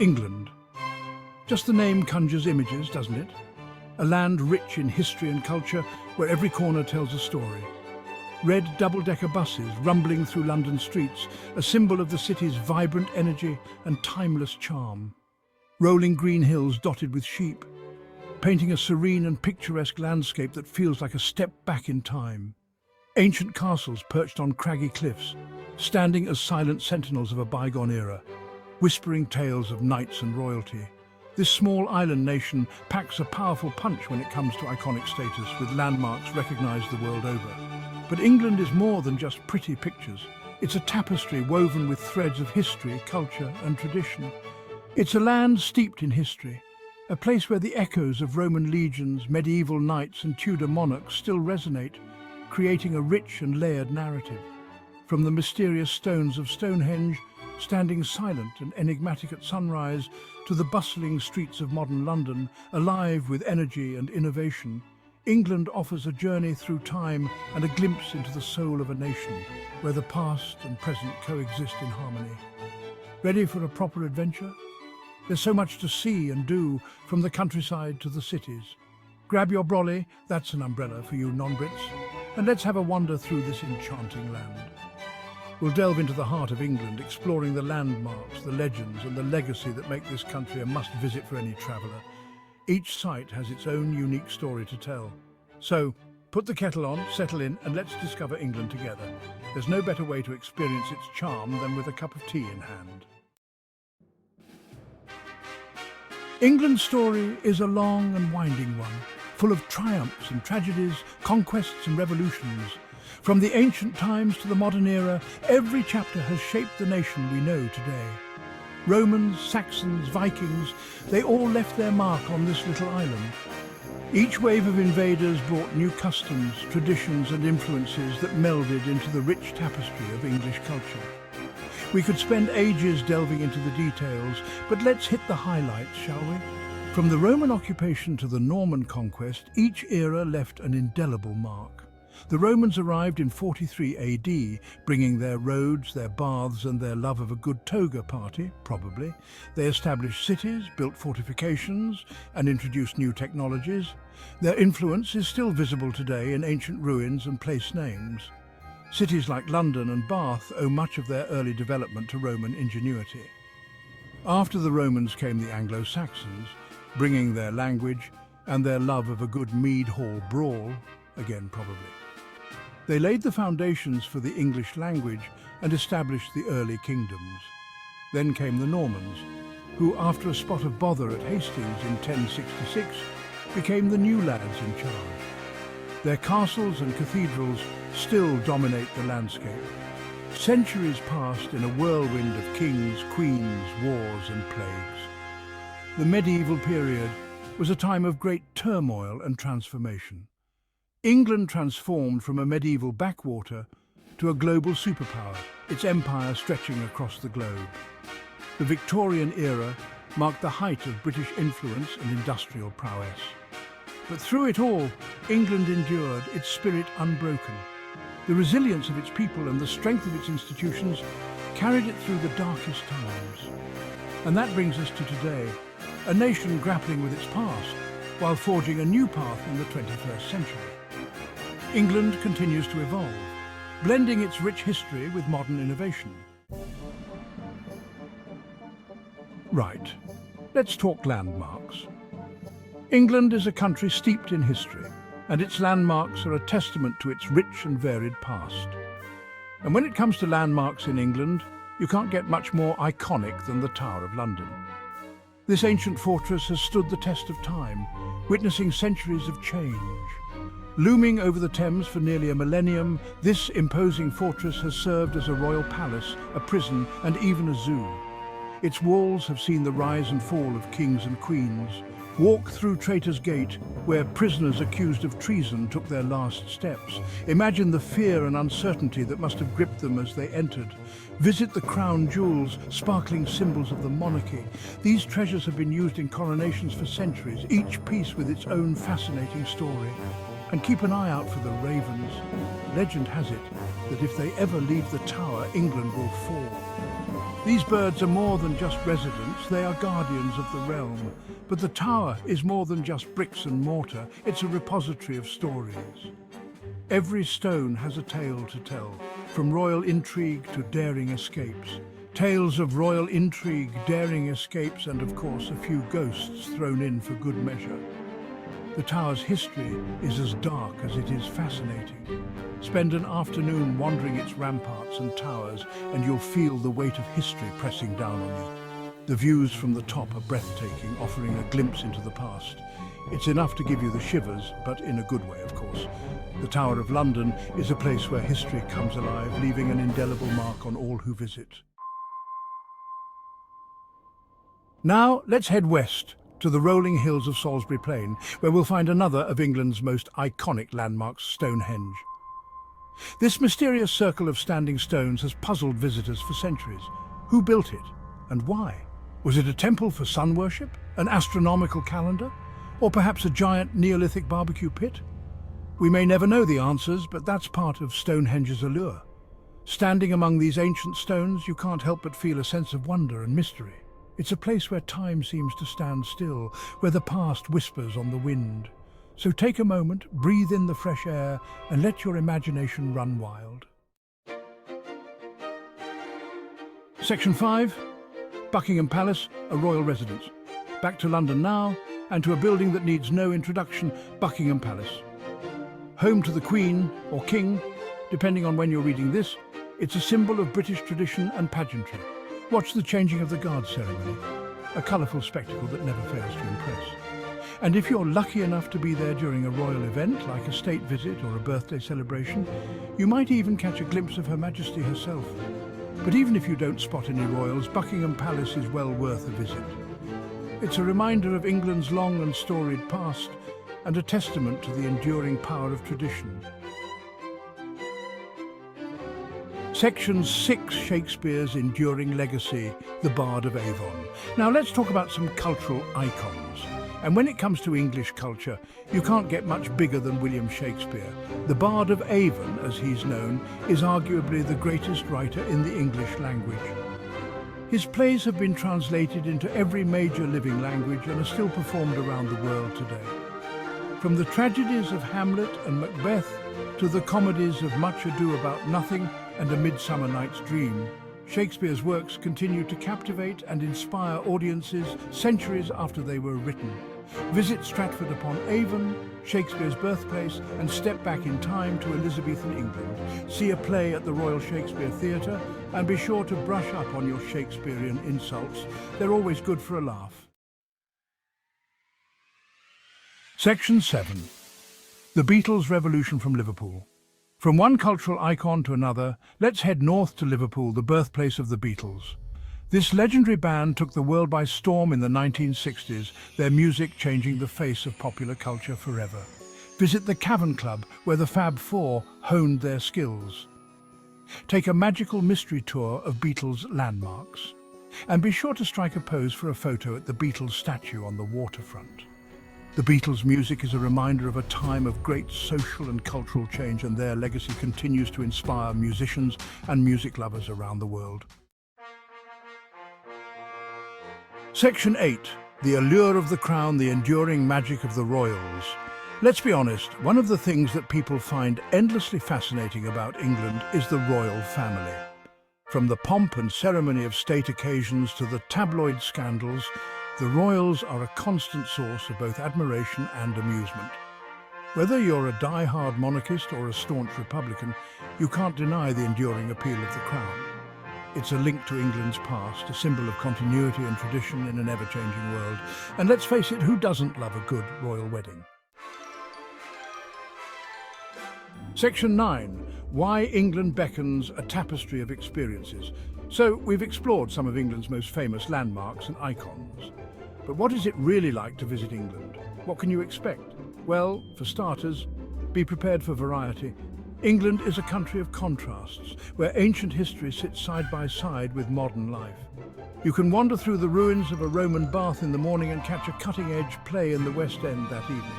England. Just the name conjures images, doesn't it? A land rich in history and culture where every corner tells a story. Red double-decker buses rumbling through London streets, a symbol of the city's vibrant energy and timeless charm. Rolling green hills dotted with sheep, painting a serene and picturesque landscape that feels like a step back in time. Ancient castles perched on craggy cliffs, standing as silent sentinels of a bygone era, whispering tales of knights and royalty. This small island nation packs a powerful punch when it comes to iconic status, with landmarks recognized the world over. But England is more than just pretty pictures. It's a tapestry woven with threads of history, culture and tradition. It's a land steeped in history, a place where the echoes of Roman legions, medieval knights and Tudor monarchs still resonate, creating a rich and layered narrative. From the mysterious stones of Stonehenge, standing silent and enigmatic at sunrise, to the bustling streets of modern London, alive with energy and innovation, England offers a journey through time and a glimpse into the soul of a nation, where the past and present coexist in harmony. Ready for a proper adventure? There's so much to see and do, from the countryside to the cities. Grab your brolly, that's an umbrella for you non-Brits, and let's have a wander through this enchanting land. We'll delve into the heart of England, exploring the landmarks, the legends and the legacy that make this country a must-visit for any traveller. Each site has its own unique story to tell. So, put the kettle on, settle in, and let's discover England together. There's no better way to experience its charm than with a cup of tea in hand. England's story is a long and winding one, full of triumphs and tragedies, conquests and revolutions. From the ancient times to the modern era, every chapter has shaped the nation we know today. Romans, Saxons, Vikings, they all left their mark on this little island. Each wave of invaders brought new customs, traditions and influences that melded into the rich tapestry of English culture. We could spend ages delving into the details, but let's hit the highlights, shall we? From the Roman occupation to the Norman conquest, each era left an indelible mark. The Romans arrived in 43 AD, bringing their roads, their baths and their love of a good toga party, probably. They established cities, built fortifications and introduced new technologies. Their influence is still visible today in ancient ruins and place names. Cities like London and Bath owe much of their early development to Roman ingenuity. After the Romans came the Anglo-Saxons, bringing their language and their love of a good mead hall brawl, again probably. They laid the foundations for the English language and established the early kingdoms. Then came the Normans, who, after a spot of bother at Hastings in 1066, became the new lads in charge. Their castles and cathedrals still dominate the landscape. Centuries passed in a whirlwind of kings, queens, wars and plagues. The medieval period was a time of great turmoil and transformation. England transformed from a medieval backwater to a global superpower, its empire stretching across the globe. The Victorian era marked the height of British influence and industrial prowess. But through it all, England endured, its spirit unbroken. The resilience of its people and the strength of its institutions carried it through the darkest times. And that brings us to today, a nation grappling with its past while forging a new path in the 21st century. England continues to evolve, blending its rich history with modern innovation. Right, let's talk landmarks. England is a country steeped in history, and its landmarks are a testament to its rich and varied past. And when it comes to landmarks in England, you can't get much more iconic than the Tower of London. This ancient fortress has stood the test of time, witnessing centuries of change. Looming over the Thames for nearly a millennium, this imposing fortress has served as a royal palace, a prison, and even a zoo. Its walls have seen the rise and fall of kings and queens. Walk through Traitor's Gate, where prisoners accused of treason took their last steps. Imagine the fear and uncertainty that must have gripped them as they entered. Visit the crown jewels, sparkling symbols of the monarchy. These treasures have been used in coronations for centuries, each piece with its own fascinating story. And keep an eye out for the ravens. Legend has it that if they ever leave the tower, England will fall. These birds are more than just residents, they are guardians of the realm. But the tower is more than just bricks and mortar, it's a repository of stories. Every stone has a tale to tell, from royal intrigue to daring escapes. Tales of royal intrigue, daring escapes, and of course a few ghosts thrown in for good measure. The tower's history is as dark as it is fascinating. Spend an afternoon wandering its ramparts and towers, and you'll feel the weight of history pressing down on you. The views from the top are breathtaking, offering a glimpse into the past. It's enough to give you the shivers, but in a good way, of course. The Tower of London is a place where history comes alive, leaving an indelible mark on all who visit. Now, let's head west to the rolling hills of Salisbury Plain, where we'll find another of England's most iconic landmarks, Stonehenge. This mysterious circle of standing stones has puzzled visitors for centuries. Who built it, and why? Was it a temple for sun worship, an astronomical calendar, or perhaps a giant Neolithic barbecue pit? We may never know the answers, but that's part of Stonehenge's allure. Standing among these ancient stones, you can't help but feel a sense of wonder and mystery. It's a place where time seems to stand still, where the past whispers on the wind. So take a moment, breathe in the fresh air, and let your imagination run wild. Section 5. Buckingham Palace, a royal residence. Back to London now, and to a building that needs no introduction, Buckingham Palace. Home to the Queen, or King, depending on when you're reading this, it's a symbol of British tradition and pageantry. Watch the changing of the guard ceremony, a colourful spectacle that never fails to impress. And if you're lucky enough to be there during a royal event, like a state visit or a birthday celebration, you might even catch a glimpse of Her Majesty herself. But even if you don't spot any royals, Buckingham Palace is well worth a visit. It's a reminder of England's long and storied past, and a testament to the enduring power of tradition. Section 6, Shakespeare's enduring legacy, the Bard of Avon. Now let's talk about some cultural icons. And when it comes to English culture, you can't get much bigger than William Shakespeare. The Bard of Avon, as he's known, is arguably the greatest writer in the English language. His plays have been translated into every major living language and are still performed around the world today. From the tragedies of Hamlet and Macbeth to the comedies of Much Ado About Nothing and A Midsummer Night's Dream, Shakespeare's works continue to captivate and inspire audiences centuries after they were written. Visit Stratford-upon-Avon, Shakespeare's birthplace, and step back in time to Elizabethan England. See a play at the Royal Shakespeare Theatre, and be sure to brush up on your Shakespearean insults. They're always good for a laugh. Section 7. The Beatles' Revolution from Liverpool. From one cultural icon to another, let's head north to Liverpool, the birthplace of the Beatles. This legendary band took the world by storm in the 1960s, their music changing the face of popular culture forever. Visit the Cavern Club, where the Fab Four honed their skills. Take a magical mystery tour of Beatles landmarks. And be sure to strike a pose for a photo at the Beatles statue on the waterfront. The Beatles' music is a reminder of a time of great social and cultural change, and their legacy continues to inspire musicians and music lovers around the world. Section 8. The allure of the crown, the enduring magic of the royals. Let's be honest, one of the things that people find endlessly fascinating about England is the royal family. From the pomp and ceremony of state occasions to the tabloid scandals, the royals are a constant source of both admiration and amusement. Whether you're a die-hard monarchist or a staunch Republican, you can't deny the enduring appeal of the crown. It's a link to England's past, a symbol of continuity and tradition in an ever-changing world. And let's face it, who doesn't love a good royal wedding? Section 9. Why England beckons, a tapestry of experiences. So, we've explored some of England's most famous landmarks and icons. But what is it really like to visit England? What can you expect? Well, for starters, be prepared for variety. England is a country of contrasts, where ancient history sits side by side with modern life. You can wander through the ruins of a Roman bath in the morning and catch a cutting-edge play in the West End that evening.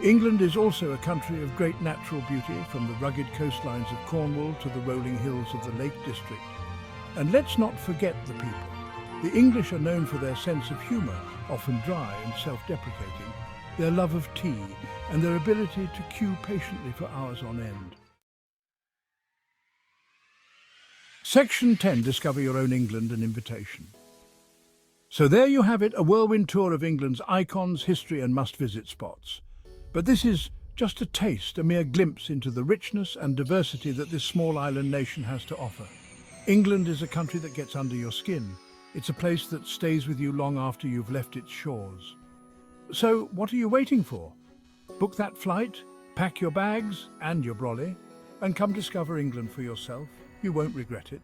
England is also a country of great natural beauty, from the rugged coastlines of Cornwall to the rolling hills of the Lake District. And let's not forget the people. The English are known for their sense of humour, often dry and self-deprecating, their love of tea, and their ability to queue patiently for hours on end. Section 10, Discover Your Own England, an invitation. So there you have it, a whirlwind tour of England's icons, history and must-visit spots. But this is just a taste, a mere glimpse into the richness and diversity that this small island nation has to offer. England is a country that gets under your skin. It's a place that stays with you long after you've left its shores. So what are you waiting for? Book that flight, pack your bags and your brolly, and come discover England for yourself. You won't regret it.